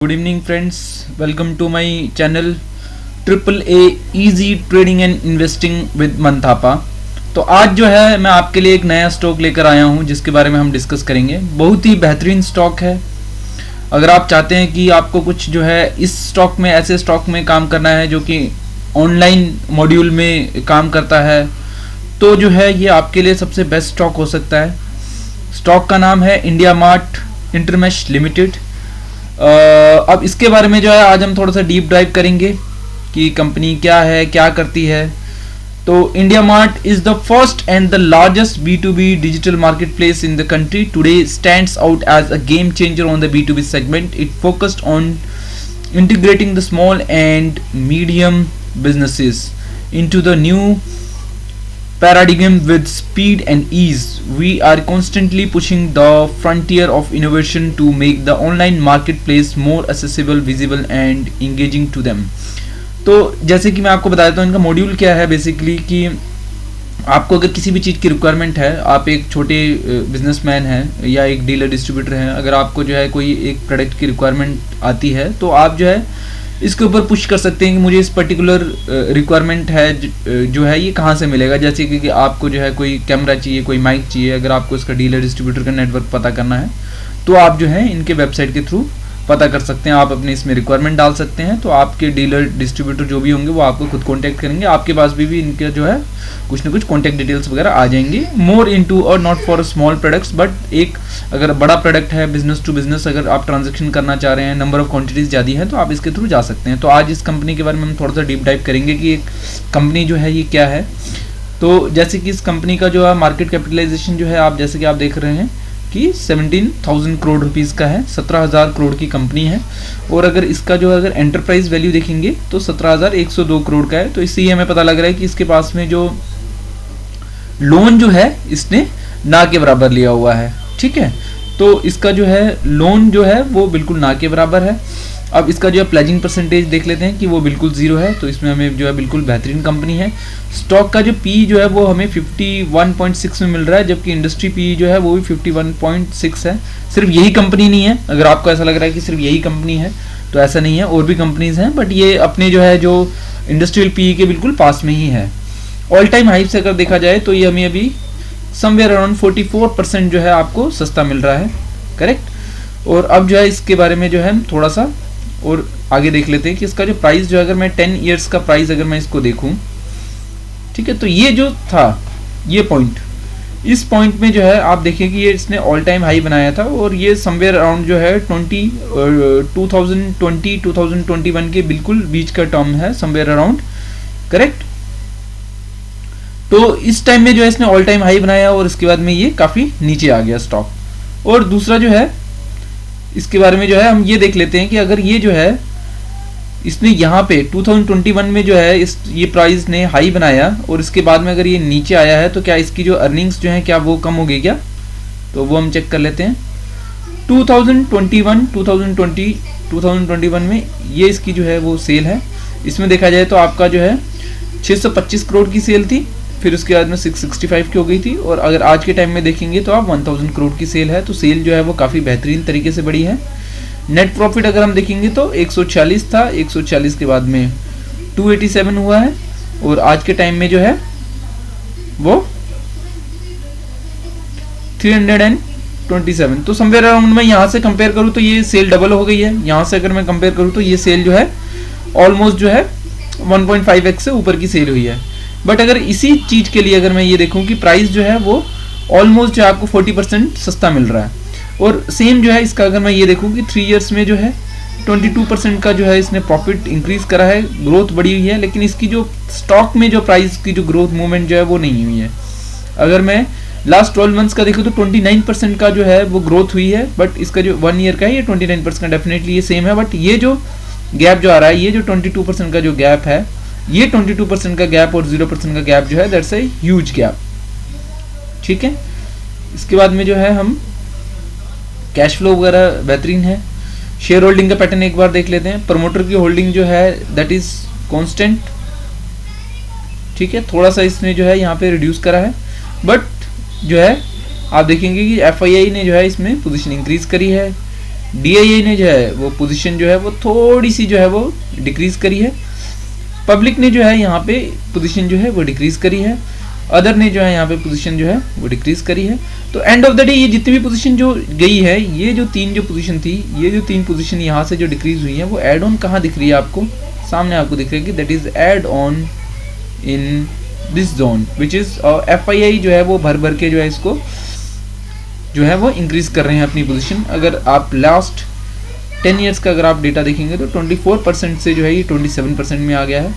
Good evening friends, welcome to my channel triple A easy trading and investing with Manthapa. तो आज जो है मैं आपके लिए एक नया स्टॉक लेकर आया हूं जिसके बारे में हम डिस्कस करेंगे। बहुत ही बेहतरीन स्टॉक है। अगर आप चाहते हैं कि आपको कुछ जो है इस स्टॉक में, ऐसे स्टॉक में काम करना है जो कि ऑनलाइन मॉड्यूल में काम करता है, तो जो है ये आपके लिए सबसे बेस्ट स्टॉक हो सकता है। स्टॉक का नाम है इंडिया मार्ट इंटरमेश लिमिटेड। अब इसके बारे में जो है आज हम थोड़ा सा डीप डाइव करेंगे कि कंपनी क्या है, क्या करती है। तो India Mart is the first and the largest B2B digital market place in the country today, stands out as a game changer on the B2B segment. It focused on integrating the small and medium businesses into the new paradigm with speed and ease. We are constantly pushing the frontier of innovation to make the online marketplace more accessible, visible and engaging to them. तो जैसे कि मैं आपको बता देता हूँ इनका module क्या है। बेसिकली कि आपको अगर किसी भी चीज़ की रिक्वायरमेंट है, आप एक छोटे बिजनेसमैन हैं या एक डीलर डिस्ट्रीब्यूटर हैं, अगर आपको जो है कोई एक प्रोडक्ट की रिक्वायरमेंट आती है तो आप जो है इसके ऊपर पुश कर सकते हैं कि मुझे इस पर्टिकुलर रिक्वायरमेंट है जो है ये कहाँ से मिलेगा। जैसे कि आपको जो है कोई कैमरा चाहिए, कोई माइक चाहिए, अगर आपको इसका डीलर डिस्ट्रीब्यूटर का नेटवर्क पता करना है तो आप जो है इनके वेबसाइट के थ्रू पता कर सकते हैं। आप अपने इसमें रिक्वायरमेंट डाल सकते हैं, तो आपके डीलर डिस्ट्रीब्यूटर जो भी होंगे वो आपको खुद कांटेक्ट करेंगे। आपके पास भी इनके जो है कुछ ना कुछ कांटेक्ट डिटेल्स वगैरह आ जाएंगी। मोर इनटू और not for small products, but एक अगर बड़ा प्रोडक्ट है, बिजनेस टू बिजनेस, अगर आप ट्रांजेक्शन करना चाह रहे हैं, नंबर ऑफ क्वांटिटीज ज़्यादा है तो आप इसके थ्रू जा सकते हैं। तो आज इस कंपनी के बारे में हम थोड़ा सा डीप डाइव करेंगे कि एक कंपनी जो है ये क्या है। तो जैसे कि इस कंपनी का जो है मार्केट कैपिटलाइजेशन जो है आप जैसे कि आप देख रहे हैं कि 17,000 करोड़ रुपीस का है, 17,000 करोड़ की कंपनी है। और अगर इसका जो अगर एंटरप्राइज वैल्यू देखेंगे तो 17,102 करोड़ का है। तो इससे ही हमें पता लग रहा है कि इसके पास में जो लोन जो है इसने ना के बराबर लिया हुआ है। ठीक है, तो इसका जो है लोन जो है वो बिल्कुल ना के बराबर है। अब इसका जो है प्लेजिंग परसेंटेज देख लेते हैं कि वो बिल्कुल 0 है, तो इसमें हमें जो है बिल्कुल बेहतरीन कंपनी है। स्टॉक का जो पी जो है वो हमें 51.6 में मिल रहा है, जबकि इंडस्ट्री पी जो है वो भी 51.6 है। सिर्फ यही कंपनी नहीं है, अगर आपको ऐसा लग रहा है कि सिर्फ यही कंपनी है तो ऐसा नहीं है, और भी कंपनीज हैं, बट ये अपने जो है जो इंडस्ट्रियल पी के बिल्कुल पास में ही है। ऑल टाइम हाई से अगर देखा जाए तो ये हमें अभी समवेयर अराउंड 44% जो है आपको सस्ता मिल रहा है। करेक्ट। और अब जो है इसके बारे में जो है थोड़ा सा और आगे देख लेते हैं कि इसका जो प्राइस जो है, अगर मैं 10 ईयर्स का प्राइस अगर मैं इसको देखूं, ठीक है, तो ये जो था ये पॉइंट, इस पॉइंट में जो है आप देखिए कि ये इसने ऑल टाइम हाई बनाया था और ये समवेयर अराउंड जो है 2021 के बिल्कुल बीच का टर्म है, समवेयर अराउंड। करेक्ट। तो इस टाइम में जो है इसने ऑल टाइम हाई बनाया और इसके बाद में ये काफ़ी नीचे आ गया स्टॉक। और दूसरा जो है इसके बारे में जो है हम ये देख लेते हैं कि अगर ये जो है इसने यहाँ पे 2021 में जो है ये प्राइस ने हाई बनाया और इसके बाद में अगर ये नीचे आया है तो क्या इसकी जो अर्निंग्स जो है क्या वो कम हो गई क्या, तो वो हम चेक कर लेते हैं। 2021 में ये इसकी जो है वो सेल है। इसमें देखा जाए तो आपका जो है 625 करोड़ की सेल थी, फिर उसके बाद में 665 की हो गई थी, और अगर आज के टाइम में देखेंगे तो आप 1000 करोड़ की सेल है। तो सेल जो है वो काफ़ी बेहतरीन तरीके से बढ़ी है। नेट प्रॉफिट अगर हम देखेंगे तो 140 था, 140 के बाद में 287 हुआ है, और आज के टाइम में जो है वो 327। तो समवेयर अराउंड में यहाँ से कंपेयर करूँ तो ये सेल डबल हो गई है। यहाँ से अगर मैं कंपेयर करूँ तो ये सेल जो है ऑलमोस्ट जो है 1.5x से ऊपर की सेल हुई है। बट अगर इसी चीज़ के लिए अगर मैं ये देखूँ कि प्राइस जो है वो ऑलमोस्ट जो है आपको 40% सस्ता मिल रहा है, और सेम जो है इसका अगर मैं ये देखूँ कि 3 इयर्स में जो है 22% का जो है इसने प्रॉफिट इंक्रीज करा है, ग्रोथ बढ़ी हुई है, लेकिन इसकी जो स्टॉक में जो प्राइस की जो ग्रोथ मूवमेंट जो है वो नहीं हुई है। अगर मैं लास्ट 12 मंथ्स का देखूँ तो 29% का जो है वो ग्रोथ हुई है, बट इसका जो 1 ईयर का है ये 29% का डेफिनेटली ये सेम है। बट ये जो गैप जो आ रहा है, ये जो 22% का जो गैप है, ये 22% का गैप और 0% का गैप जो है दैट्स ए ह्यूज गैप। ठीक है। इसके बाद में जो है हम कैश फ्लो वगैरह बेहतरीन है। शेयर होल्डिंग का पैटर्न एक बार देख लेते हैं। प्रमोटर की होल्डिंग जो है दैट इज कांस्टेंट। ठीक है, थोड़ा सा इसने जो है यहाँ पे रिड्यूस करा है, बट जो है आप देखेंगे कि FII ने जो है इसमें पोजीशन इंक्रीज करी है। DIA ने जो है वो पोजीशन जो है वो थोड़ी सी जो है वो डिक्रीज करी है, पब्लिक ने जो है यहाँ पे पोजीशन जो है वो डिक्रीज करी है, अदर ने जो है यहाँ पे पोजीशन जो है वो डिक्रीज करी है। तो एंड ऑफ द डे ये जितनी भी पोजीशन जो गई है, ये जो तीन जो पोजीशन थी, ये जो तीन पोजीशन यहाँ से जो डिक्रीज हुई है वो एड ऑन कहाँ दिख रही है आपको, सामने आपको दिख रही है कि that is add on in this zone which is FII जो है वो भर भर के जो है इसको जो है वो इंक्रीज कर रहे हैं अपनी पोजीशन। अगर आप लास्ट 10 ईयर्स का अगर आप डेटा देखेंगे तो 24% से जो है ये 27% में आ गया है,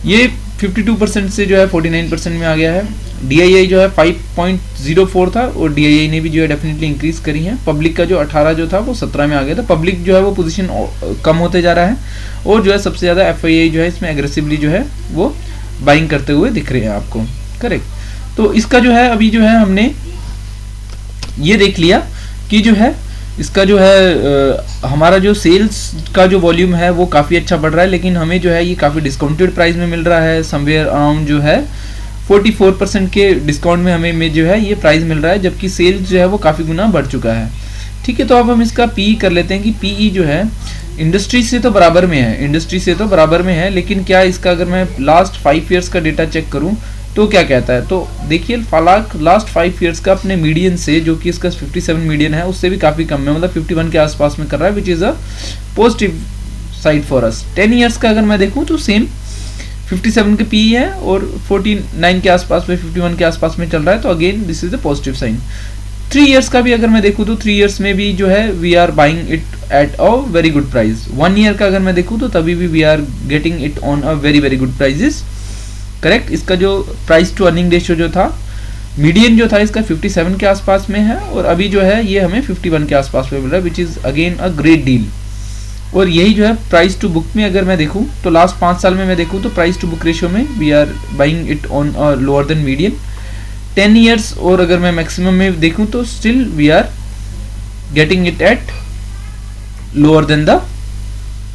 ये 52% से जो है 49% में आ गया है। DII जो है 5.04 था और DII ने भी जो है डेफिनेटली इंक्रीज करी है। पब्लिक का जो 18 जो था वो 17 में आ गया था। पब्लिक जो है वो पोजीशन कम होते जा रहा है और जो है सबसे ज़्यादा FII जो है इसमें एग्रेसिवली जो है वो बाइंग करते हुए दिख रहे हैं आपको, करेक्ट। तो इसका जो है अभी जो है हमने ये देख लिया कि जो है इसका जो है हमारा जो सेल्स का जो वॉल्यूम है वो काफ़ी अच्छा बढ़ रहा है, लेकिन हमें जो है ये काफ़ी डिस्काउंटेड प्राइस में मिल रहा है, समवेयर अराउंड जो है 44% के डिस्काउंट में हमें जो है ये प्राइस मिल रहा है, जबकि सेल्स जो है वो काफ़ी गुना बढ़ चुका है। ठीक है, तो अब हम इसका PE कर लेते हैं कि PE जो है इंडस्ट्री से तो बराबर में है, इंडस्ट्री से तो बराबर में है, लेकिन क्या इसका अगर मैं लास्ट 5 ईयर्स का डेटा चेक करूं तो क्या कहता है, तो देखिए लास्ट 5 ईयर्स का अपने मीडियन से, जो कि इसका 57 मीडियन है, उससे भी काफ़ी कम है, मतलब 51 के आसपास में कर रहा है, which is a positive side for us. 10 years का अगर मैं देखूं तो सेम 57 के PE है और 49 के आसपास में, 51 के आसपास में चल रहा है, तो again this is a positive sign. 3 years का भी अगर मैं देखूं तो 3 ईयर्स में भी जो है we are buying it at a very good price. 1 year का अगर मैं देखूं तो तभी भी we are getting it on a very very good prices, correct. इसका जो प्राइस टू अर्निंग रेशियो जो था, मीडियन जो था इसका 57 के आसपास में है और अभी जो है ये हमें 51 के आसपास में मिल रहा है, which is again a great deal. और यही जो है प्राइस टू बुक में अगर मैं देखूं तो लास्ट 5 साल में मैं देखूं तो प्राइस टू बुक रेशियो में we are buying it on a lower than median. 10 years और अगर मैं मैक्सिमम में देखूं तो still we are getting it at lower than the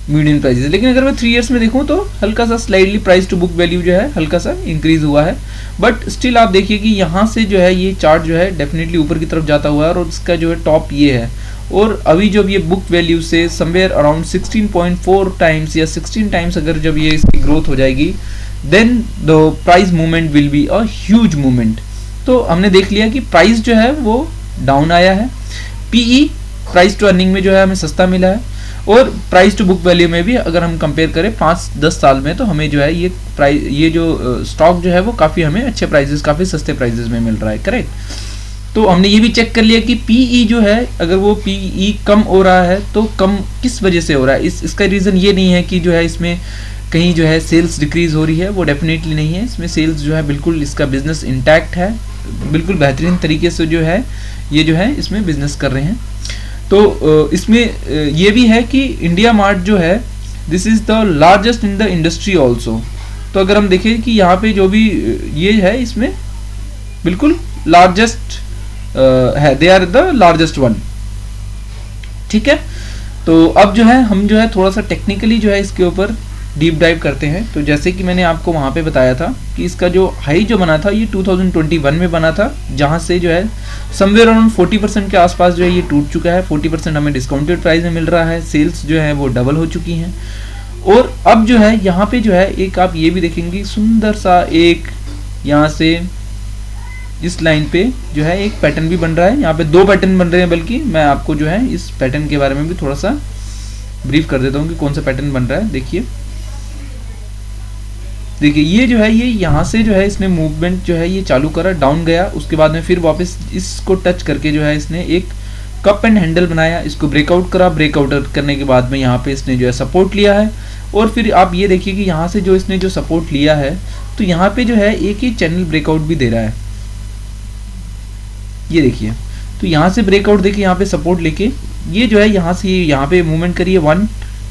median prices. लेकिन अगर मैं 3 ईयर्स में देखूं तो हल्का सा slightly price to book value जो है हल्का सा इंक्रीज हुआ है, बट स्टिल आप देखिए कि यहाँ से जो है ये चार्ट जो है डेफिनेटली ऊपर की तरफ जाता हुआ है और उसका जो है टॉप ये है, और अभी जब ये बुक वैल्यू से समवेयर अराउंड 16.4 टाइम्स या 16 टाइम्स अगर जब ये इसकी ग्रोथ हो जाएगी, then the price movement will be a huge movement. तो हमने देख लिया कि प्राइस जो है वो डाउन आया है, PE प्राइस टू अर्निंग में जो है हमें सस्ता मिला है, और प्राइस टू बुक वैल्यू में भी अगर हम कंपेयर करें 5-10 साल में तो हमें जो है ये जो स्टॉक जो है वो काफ़ी हमें अच्छे प्राइजेस, काफ़ी सस्ते प्राइजेस में मिल रहा है, करेक्ट। तो हमने ये भी चेक कर लिया कि PE जो है अगर वो PE कम हो रहा है तो कम किस वजह से हो रहा है, इसका रीज़न ये नहीं है कि जो है इसमें कहीं जो है सेल्स डिक्रीज हो रही है, वो डेफिनेटली नहीं है। इसमें सेल्स जो है बिल्कुल इसका बिजनेस इंटैक्ट है, बिल्कुल बेहतरीन तरीके से जो है ये जो है इसमें बिजनेस कर रहे हैं। तो इसमें ये भी है कि इंडिया मार्ट जो है this is the largest in the industry also. तो अगर हम देखें कि यहाँ पे जो भी ये है इसमें बिल्कुल लार्जेस्ट है, they are the largest one, ठीक है। तो अब जो है हम जो है थोड़ा सा टेक्निकली जो है इसके ऊपर डीप डाइव करते हैं। तो जैसे कि मैंने आपको वहाँ पे बताया था कि इसका जो हाई जो बना था ये 2021 में बना था, जहाँ से जो है समवेयर अराउंड 40% के आसपास जो है ये टूट चुका है। 40% हमें डिस्काउंटेड प्राइस में मिल रहा है, सेल्स जो है वो डबल हो चुकी हैं। और अब जो है यहाँ पे जो है एक आप ये भी देखेंगे सुंदर सा एक यहाँ से इस लाइन पे जो है एक पैटर्न भी बन रहा है, यहाँ पे 2 पैटर्न बन रहे हैं, बल्कि मैं आपको जो है इस पैटर्न के बारे में भी थोड़ा सा ब्रीफ कर देता हूँ कि कौन सा पैटर्न बन रहा है। देखिए ये जो है ये यहाँ से जो है इसने मूवमेंट जो है ये चालू करा, डाउन गया, उसके बाद में फिर वापस इसको टच करके जो है इसने एक कप एंड हैंडल बनाया, इसको ब्रेकआउट करा, ब्रेकआउट करने के बाद में यहाँ पे इसने जो है सपोर्ट लिया है। और फिर आप ये देखिए कि यहाँ से जो इसने जो सपोर्ट लिया है तो यहाँ पे जो है एक ही चैनल ब्रेकआउट भी दे रहा है, ये देखिए। तो यहाँ से ब्रेकआउट देखिए, यहाँ पे सपोर्ट लेके ये जो है यहाँ से यहाँ पे मूवमेंट करिए 1,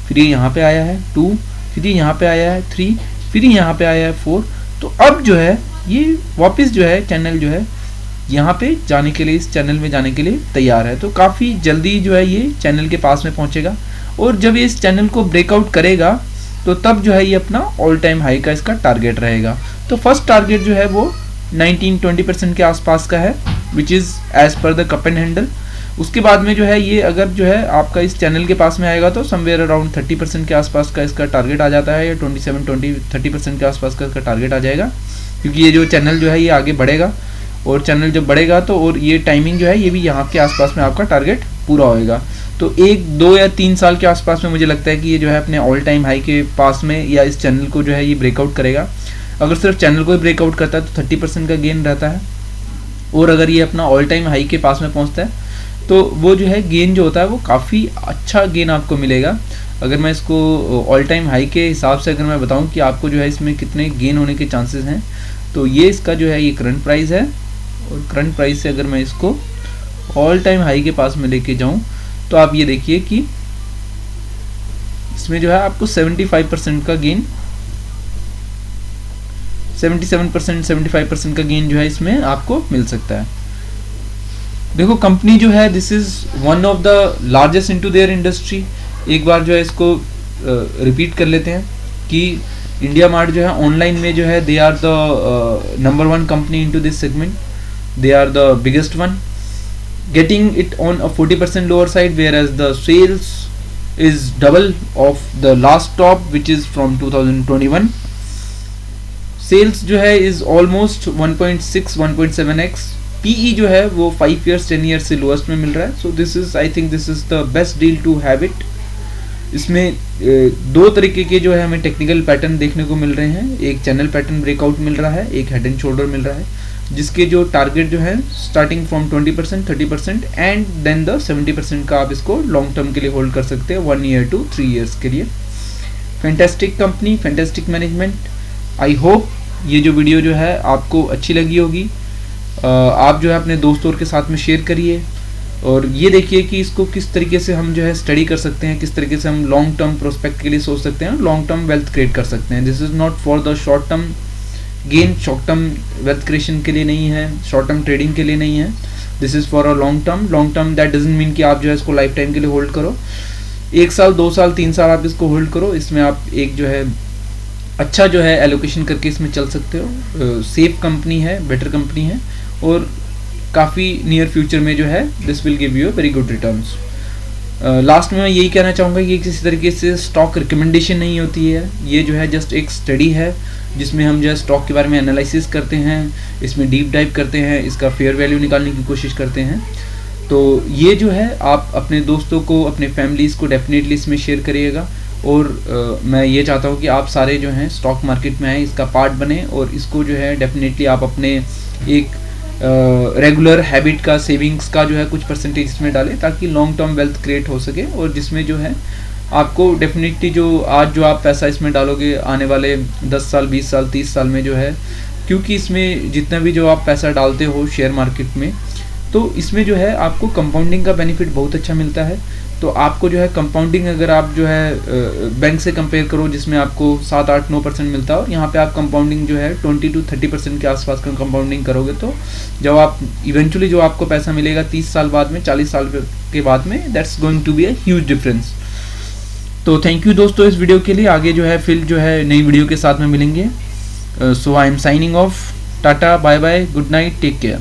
फिर ये यहाँ पे आया है 2, फिर ये यहाँ पे आया है 3, फिर यहाँ पे आया है 4। तो अब जो है ये वापस जो है चैनल जो है यहाँ पे जाने के लिए, इस चैनल में जाने के लिए तैयार है। तो काफ़ी जल्दी जो है ये चैनल के पास में पहुँचेगा, और जब ये इस चैनल को ब्रेकआउट करेगा तो तब जो है ये अपना ऑल टाइम हाई का इसका टारगेट रहेगा। तो फर्स्ट टारगेट जो है वो 19-20% के आसपास का है, which is as per the cup and handle. उसके बाद में जो है ये अगर जो है आपका इस चैनल के पास में आएगा तो समवेयर अराउंड 30% के आसपास का इसका टारगेट आ जाता है, या 30% के आसपास का इसका टारगेट आ जाएगा, क्योंकि ये जो चैनल जो है ये आगे बढ़ेगा, और चैनल जब बढ़ेगा तो और ये टाइमिंग जो है ये भी यहाँ के आसपास में आपका टारगेट पूरा होएगा। तो 1, 2 या 3 साल के आसपास में मुझे लगता है कि ये जो है अपने ऑल टाइम हाई के पास में या इस चैनल को जो है ये ब्रेकआउट करेगा। अगर सिर्फ चैनल को ही ब्रेकआउट करता है तो 30% का गेन रहता है, और अगर ये अपना ऑल टाइम हाई के पास में पहुंचता है तो वो जो है गेन जो होता है वो काफ़ी अच्छा गेन आपको मिलेगा। अगर मैं इसको ऑल टाइम हाई के हिसाब से अगर मैं बताऊं कि आपको जो है इसमें कितने गेन होने के चांसेस हैं, तो ये इसका जो है ये करंट प्राइस है, और करंट प्राइस से अगर मैं इसको ऑल टाइम हाई के पास में लेके जाऊं तो आप ये देखिए कि इसमें जो है आपको 75% का गेन, 77%, 75% का गेन जो है इसमें आपको मिल सकता है। देखो कंपनी जो है this is one of the largest into their industry. एक बार जो है इसको रिपीट कर लेते हैं कि इंडिया मार्ट जो है ऑनलाइन में जो है they are the number 1 company into this segment, they are the biggest one, getting it on a 40% lower side, whereas the sales is double of the last top which is from 2021. sales जो है is almost 1.6 1.7x, PE जो है वो 5 years 10 years से lowest में मिल रहा है। so this is I think this is the best deal to have it। इसमें दो तरीके के जो है हमें टेक्निकल पैटर्न देखने को मिल रहे हैं, एक चैनल पैटर्न ब्रेकआउट मिल रहा है, एक हेड एंड शोल्डर मिल रहा है, जिसके जो टारगेट जो है starting from 20%, 30% and then the 70% का आप इसको लॉन्ग टर्म के लिए होल्ड कर सकते हैं 1 year to 3 years के लिए। Fantastic company, fantastic management. I hope ये जो वीडियो जो है आपको अच्छी लगी होगी। आप जो है अपने दोस्तों के साथ में शेयर करिए, और ये देखिए कि इसको किस तरीके से हम जो है स्टडी कर सकते हैं, किस तरीके से हम लॉन्ग टर्म प्रोस्पेक्ट के लिए सोच सकते हैं, लॉन्ग टर्म वेल्थ क्रिएट कर सकते हैं। This is not for the short term gain, short term wealth creation के लिए नहीं है, शॉर्ट टर्म ट्रेडिंग के लिए नहीं है। This is for a long term. Long term that doesn't mean कि आप जो है इसको लाइफ टाइम के लिए होल्ड करो, 1 साल 2 साल 3 साल आप इसको होल्ड करो। इसमें आप एक जो है अच्छा जो है एलोकेशन करके इसमें चल सकते हो। सेफ कंपनी है, बेटर कंपनी है, और काफ़ी नियर फ्यूचर में जो है this will give you very good returns. Last में मैं यही कहना चाहूँगा कि किसी तरीके से स्टॉक रिकमेंडेशन नहीं होती है, ये जो है जस्ट एक स्टडी है जिसमें हम जो है स्टॉक के बारे में एनालिसिस करते हैं, इसमें डीप डाइव करते हैं, इसका फेयर वैल्यू निकालने की कोशिश करते हैं। तो ये जो है आप अपने दोस्तों को, अपने फैमिलीज़ को डेफिनेटली इसमें शेयर करिएगा, और मैं ये चाहता हूँ कि आप सारे जो हैं स्टॉक मार्केट में आए, इसका पार्ट बने, और इसको जो है डेफिनेटली आप अपने एक रेगुलर हैबिट का, सेविंग्स का जो है कुछ परसेंटेज इसमें डालें, ताकि लॉन्ग टर्म वेल्थ क्रिएट हो सके, और जिसमें जो है आपको डेफिनेटली जो आज जो आप पैसा इसमें डालोगे आने वाले 10 साल 20 साल 30 साल में जो है, क्योंकि इसमें जितना भी जो आप पैसा डालते हो शेयर मार्केट में, तो इसमें जो है आपको कंपाउंडिंग का बेनिफिट बहुत अच्छा मिलता है। तो आपको जो है कंपाउंडिंग अगर आप जो है बैंक से कंपेयर करो जिसमें आपको 7, 8, 9% मिलता है, और यहाँ पे आप कंपाउंडिंग जो है 20 to 30% के आसपास का कंपाउंडिंग करोगे, तो जब आप इवेंचुअली जो आपको पैसा मिलेगा 30 साल बाद में, 40 साल के बाद में, that's going to be a huge difference. तो थैंक यू दोस्तों इस वीडियो के लिए। आगे जो है फिर जो है नई वीडियो के साथ में मिलेंगे। So I am signing off, टाटा, bye bye, good night, take care.